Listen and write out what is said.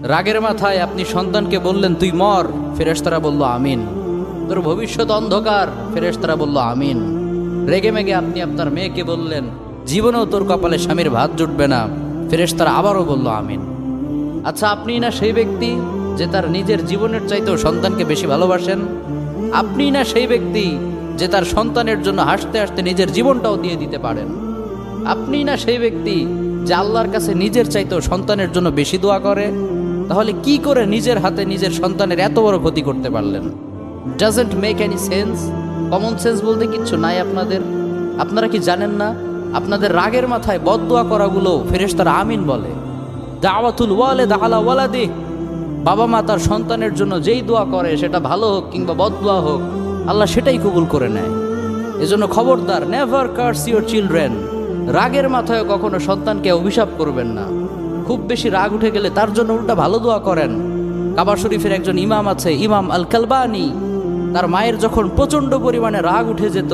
রাগের মাথায় আপনি সন্তানকে বললেন তুই মর, ফেরেশতারা বলল আমিন। তোর ভবিষ্যৎ অন্ধকার, ফেরেশতারা বলল আমিন। রেগে মেগে আপনি আপনার মেয়েকে বললেন জীবনেও তোর কপালে স্বামীর ভাত জুটবে না, ফেরেশতারা আবারও বলল আমিন। আচ্ছা, আপনি না সেই ব্যক্তি যে তার নিজের জীবনের চাইতেও সন্তানকে বেশি ভালোবাসেন? আপনি না সেই ব্যক্তি যে তার সন্তানের জন্য হাসতে হাসতে নিজের জীবনটাও দিয়ে দিতে পারেন? আপনি না সেই ব্যক্তি যে আল্লাহর কাছে নিজের চাইতেও সন্তানের জন্য বেশি দোয়া করে? তাহলে কি করে নিজের হাতে নিজের সন্তানের এত বড় ক্ষতি করতে পারলেন? Doesn't make any sense. Common sense বলতে কিচ্ছু নাই আপনাদের? আপনারা কি জানেন না আপনাদের রাগের মাথায় বদদোয়া করাগুলো ফেরেশতারা আমিন বলে? দাওয়াতুল ওয়ালিদ আলা ওয়ালাদি, বাবা মা তার সন্তানের জন্য যেই দোয়া করে সেটা ভালো হোক কিংবা বদদোয়া হোক, আল্লাহ সেটাই কবুল করে নেয়। এজন্য খবরদার, নেভার কার্স ইউর চিলড্রেন। রাগের মাথায় কখনো সন্তানকে অভিশাপ করবেন না। খুব বেশি রাগ উঠে গেলে তার জন্য উল্টা ভালো দোয়া করেন। কাবা শরীফের একজন ইমাম আছে, ইমাম আল কালবানি। তার মায়ের যখন প্রচণ্ড পরিমাণে রাগ উঠে যেত,